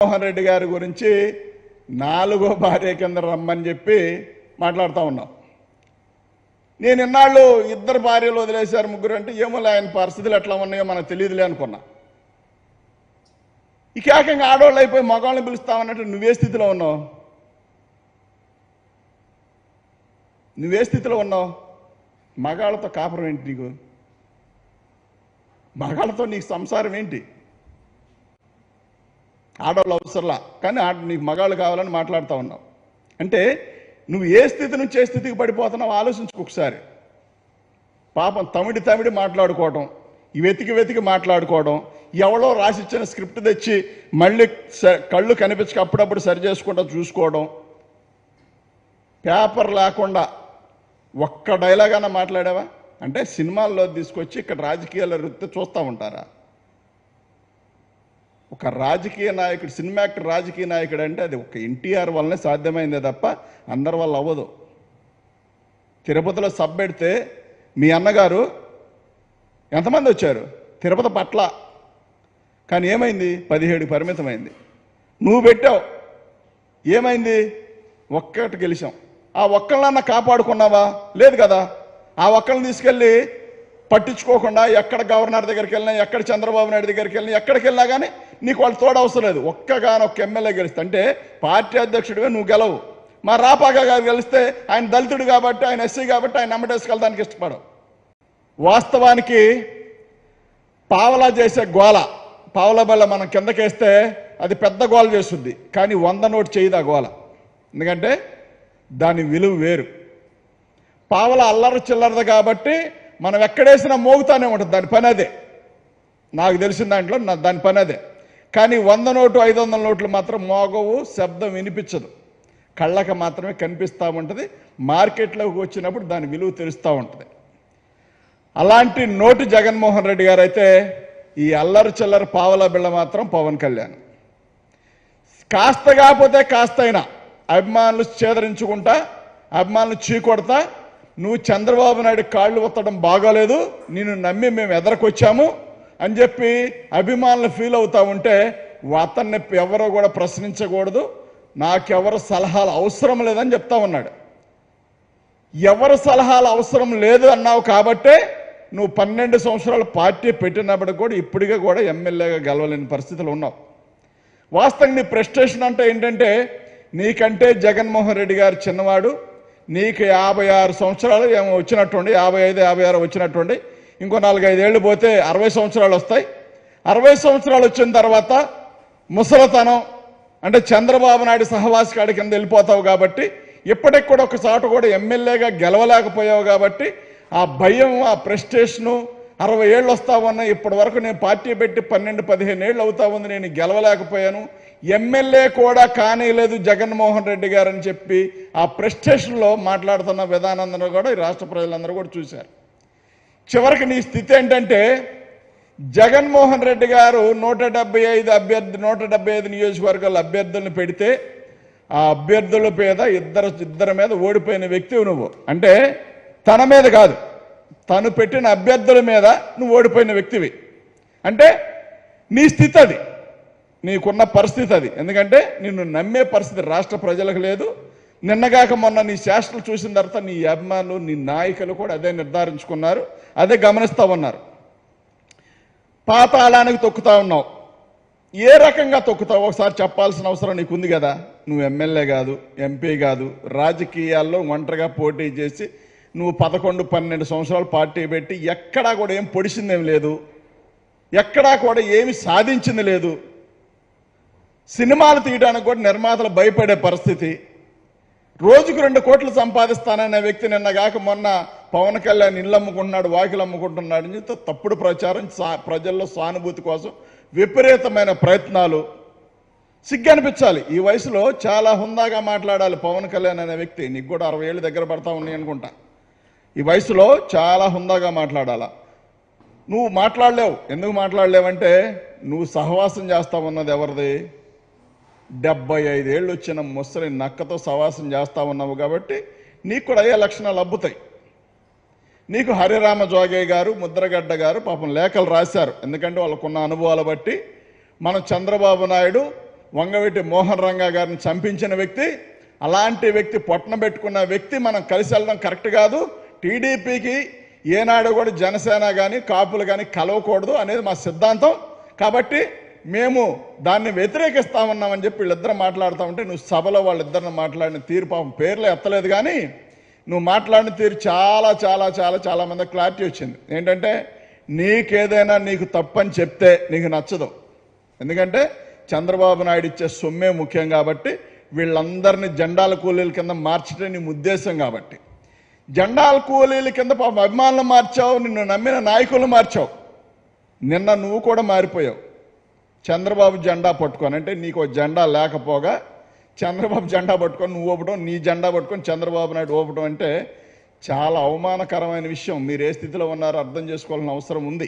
మోహన్ రెడ్డి గారి గురించి 4వ భార్య కింద రమ్మని చెప్పి మాట్లాడుతూ ఉన్నాం. నేను ఇన్నాళ్ళు 2 భార్యలు వదిలేశారు, 3 అంటే ఏమో ఆయన పరిస్థితులు ఎట్లా ఉన్నాయో మనకు తెలియదులే అనుకున్నా. ఇక ఏకంగా ఆడవాళ్ళు అయిపోయి మగవాళ్ళని పిలుస్తామన్నట్టు నువ్వే స్థితిలో ఉన్నావు? నువ్వే స్థితిలో ఉన్నావు? మగాళ్ళతో కాపురం ఏంటి నీకు? మగాళ్ళతో నీకు సంసారం ఏంటి? ఆడవాళ్ళు అవసరంలా, కానీ నీకు మగాళ్ళు కావాలని మాట్లాడుతూ ఉన్నావు. అంటే నువ్వు ఏ స్థితి నుంచి ఏ స్థితికి పడిపోతున్నావు ఆలోచించుకో ఒకసారి. పాపం తమిడి మాట్లాడుకోవడం, వెతికి మాట్లాడుకోవడం, ఎవరో రాసిచ్చిన స్క్రిప్ట్ తెచ్చి మళ్ళీ కళ్ళు కనిపించక అప్పుడప్పుడు సరి చేసుకుంటూ చూసుకోవడం, పేపర్ లేకుండా ఒక్క డైలాగ్ అన్నా మాట్లాడావా? అంటే సినిమాల్లో తీసుకొచ్చి ఇక్కడ రాజకీయాల వృత్తి చూస్తూ ఉంటారా? ఒక రాజకీయ నాయకుడు, సినిమా యాక్టర్ రాజకీయ నాయకుడు అంటే అది ఒక ఎన్టీఆర్ వల్లనే సాధ్యమైందే తప్ప అందరి వల్ల అవ్వదు. తిరుపతిలో సబ్ పెడితే మీ అన్నగారు ఎంతమంది వచ్చారు? తిరుపతి పట్ల, కానీ ఏమైంది? 17కి పరిమితమైంది. నువ్వు పెట్టావు, ఏమైంది? ఒక్కటి గెలిచాం. ఆ ఒక్కళ్ళన్నా కాపాడుకున్నావా? లేదు కదా. ఆ ఒక్కళ్ళని తీసుకెళ్ళి పట్టించుకోకుండా ఎక్కడ గవర్నర్ దగ్గరికి వెళ్ళినా, ఎక్కడ చంద్రబాబు నాయుడు దగ్గరికి వెళ్ళినా, ఎక్కడికి వెళ్ళినా కానీ నీకు వాళ్ళు తోడు అవసరం లేదు. ఒక్క ఎమ్మెల్యే గెలిస్తే, అంటే పార్టీ అధ్యక్షుడివే నువ్వు గెలవు. మా రాపాక గారు గెలిస్తే ఆయన దళితుడు కాబట్టి, ఆయన ఎస్సీ కాబట్టి ఆయన నమ్మటేసుకెళ్ళడానికి ఇష్టపడవు. వాస్తవానికి పావలా చేసే గోల, పావలా బల్ల మనం కిందకేస్తే అది పెద్ద గోల చేస్తుంది, కానీ 100 నోటు చేయదు ఆ గోల. ఎందుకంటే దాని విలువ వేరు. పావల అల్లరి చిల్లరది కాబట్టి మనం ఎక్కడేసినా మోగుతానే ఉంటుంది, దాని పని అదే. నాకు తెలిసిన దాంట్లో దాని పని అదే. కానీ 100 నోటు 500 నోట్లు మాత్రం మోగవు, శబ్దం వినిపించదు, కళ్ళకు మాత్రమే కనిపిస్తూ ఉంటుంది. మార్కెట్లోకి వచ్చినప్పుడు దాని విలువ తెలుస్తూ ఉంటుంది. అలాంటి నోటు జగన్మోహన్ రెడ్డి గారు అయితే, ఈ అల్లరి చిల్లర పావలా బిళ్ళ మాత్రం పవన్ కళ్యాణ్. కాస్త కాకపోతే కాస్త అయినా అభిమానులు చేదరించుకుంటా, అభిమానులు చీకొడతా, నువ్వు చంద్రబాబు నాయుడు కాళ్ళు ఒత్తడం బాగోలేదు, నిన్ను నమ్మి మేము ఎదరకొచ్చాము అని చెప్పి అభిమానులు ఫీల్ అవుతా ఉంటే అతన్ని ఎవరో కూడా ప్రశ్నించకూడదు, నాకెవరు సలహాలు అవసరం లేదని చెప్తా ఉన్నాడు. ఎవరు సలహాలు అవసరం లేదు అన్నావు కాబట్టే నువ్వు 12 సంవత్సరాలు పార్టీ పెట్టినప్పటికి కూడా ఇప్పటికే కూడా ఎమ్మెల్యేగా గెలవలేని పరిస్థితులు ఉన్నావు. వాస్తవంగా నీ ప్రెస్టేషన్ అంటే ఏంటంటే, నీకంటే జగన్మోహన్ రెడ్డి గారు చిన్నవాడు, నీకు 56 సంవత్సరాలు ఏమో వచ్చినట్టుండి, 55, 56 వచ్చినట్టుండి, ఇంకో 4-5 ఏళ్ళు పోతే 60 సంవత్సరాలు వస్తాయి. 60 సంవత్సరాలు వచ్చిన తర్వాత ముసలతనం అంటే చంద్రబాబు నాయుడు సహవాసకాడి కింద వెళ్ళిపోతావు కాబట్టి, ఇప్పటికి కూడా ఒకసారి కూడా ఎమ్మెల్యేగా గెలవలేకపోయావు కాబట్టి ఆ భయం, ఆ ప్రెస్టేషను, 60 ఏళ్ళు వస్తా ఉన్నాయి, ఇప్పటి వరకు నేను పార్టీ పెట్టి 12-15 ఏళ్ళు అవుతా ఉంది, నేను గెలవలేకపోయాను, ఎమ్మెల్యే కూడా కానీలేదు జగన్మోహన్ రెడ్డి గారు అని చెప్పి ఆ ప్రెస్టేషన్లో మాట్లాడుతున్న విధానందరూ కూడా ఈ రాష్ట్ర ప్రజలందరూ కూడా చూశారు. చివరికి నీ స్థితి ఏంటంటే, జగన్మోహన్ రెడ్డి గారు 175 నియోజకవర్గాల అభ్యర్థులను పెడితే ఆ అభ్యర్థుల మీద ఇద్దరి మీద ఓడిపోయిన వ్యక్తివి నువ్వు. అంటే తన మీద కాదు, తను పెట్టిన అభ్యర్థుల మీద నువ్వు ఓడిపోయిన వ్యక్తివి. అంటే నీ స్థితి అది, నీకున్న పరిస్థితి అది. ఎందుకంటే నిన్ను నమ్మే పరిస్థితి రాష్ట్ర ప్రజలకు లేదు. నిన్నగాక మొన్న నీ శాస్త్రాలు చూసిన తర్వాత నీ అభిమానులు, నీ నాయకులు కూడా అదే నిర్ధారించుకున్నారు, అదే గమనిస్తూ ఉన్నారు. పాతాళానికి తొక్కుతా ఉన్నావు. ఏ రకంగా తొక్కుతావు ఒకసారి చెప్పాల్సిన అవసరం నీకుంది కదా. నువ్వు ఎమ్మెల్యే కాదు, ఎంపీ కాదు, రాజకీయాల్లో ఒంటరిగా పోటీ చేసి నువ్వు 11-12 సంవత్సరాలు పార్టీ పెట్టి ఎక్కడా కూడా ఏం పొడిచిందేం లేదు, ఎక్కడా కూడా ఏమి సాధించింది లేదు. సినిమాలు తీయడానికి కూడా నిర్మాతలు భయపడే పరిస్థితి. రోజుకు 2 కోట్లు సంపాదిస్తాననే వ్యక్తి నిన్నగాక మొన్న పవన్ కళ్యాణ్ ఇళ్ళు అమ్ముకుంటున్నాడు, వాకిలు అమ్ముకుంటున్నాడు అని తప్పుడు ప్రచారం, ప్రజల్లో సానుభూతి కోసం విపరీతమైన ప్రయత్నాలు. సిగ్గు అనిపించాలి. ఈ వయసులో చాలా హుందాగా మాట్లాడాలి పవన్ కళ్యాణ్ అనే వ్యక్తి. నీకు కూడా 60 ఏళ్ళు దగ్గర పడతా ఉన్నాయి అనుకుంటా. ఈ వయసులో చాలా హుందాగా మాట్లాడాలా. నువ్వు మాట్లాడలేవు. ఎందుకు మాట్లాడలేవంటే, నువ్వు సహవాసం చేస్తా ఉన్నది ఎవరిది? 75 ఏళ్ళు వచ్చిన ముసలి నక్కతో సహవాసం చేస్తా ఉన్నావు కాబట్టి నీకు కూడా అయ్యే లక్షణాలు అబ్బుతాయి. నీకు హరిరామ జోగయ్య గారు, ముద్రగడ్డ గారు పాపం లేఖలు రాశారు. ఎందుకంటే వాళ్ళకున్న అనుభవాలు బట్టి మనం చంద్రబాబు నాయుడు వంగవీటి మోహన్ రంగా గారిని చంపించిన వ్యక్తి, అలాంటి వ్యక్తి పొట్టన పెట్టుకున్న వ్యక్తి మనం కలిసి వెళ్ళడం కరెక్ట్ కాదు. టీడీపీకి ఏనాడు కూడా జనసేన కానీ కాపులు కానీ కలవకూడదు అనేది మా సిద్ధాంతం. కాబట్టి మేము దాన్ని వ్యతిరేకిస్తామన్నామని చెప్పి వీళ్ళిద్దరు మాట్లాడుతూ ఉంటే నువ్వు సభలో వాళ్ళిద్దరిని మాట్లాడిన తీరు, పాపం పేర్లు ఎత్తలేదు కానీ నువ్వు మాట్లాడిన తీరు చాలా చాలా చాలా చాలా మంది క్లారిటీ వచ్చింది. ఏంటంటే నీకేదైనా నీకు తప్పని చెప్తే నీకు నచ్చదు. ఎందుకంటే చంద్రబాబు నాయుడు ఇచ్చే సొమ్మే ముఖ్యం కాబట్టి, వీళ్ళందరినీ జెండాల కూలీల కింద మార్చడం నీ ఉద్దేశం కాబట్టి, జెండాల కూలీల కింద పాపం అభిమానులు మార్చావు, నిన్ను నమ్మిన నాయకులు మార్చావు. నిన్న నువ్వు కూడా మారిపోయావు. చంద్రబాబు జెండా పట్టుకొని, అంటే నీకు జెండా లేకపోగా చంద్రబాబు జెండా పట్టుకొని నువ్వు ఊపడం, నీ జెండా పట్టుకొని చంద్రబాబు నాయుడు ఊపడం అంటే చాలా అవమానకరమైన విషయం. మీరు ఏ స్థితిలో ఉన్నారో అర్థం చేసుకోవాల్సిన అవసరం ఉంది.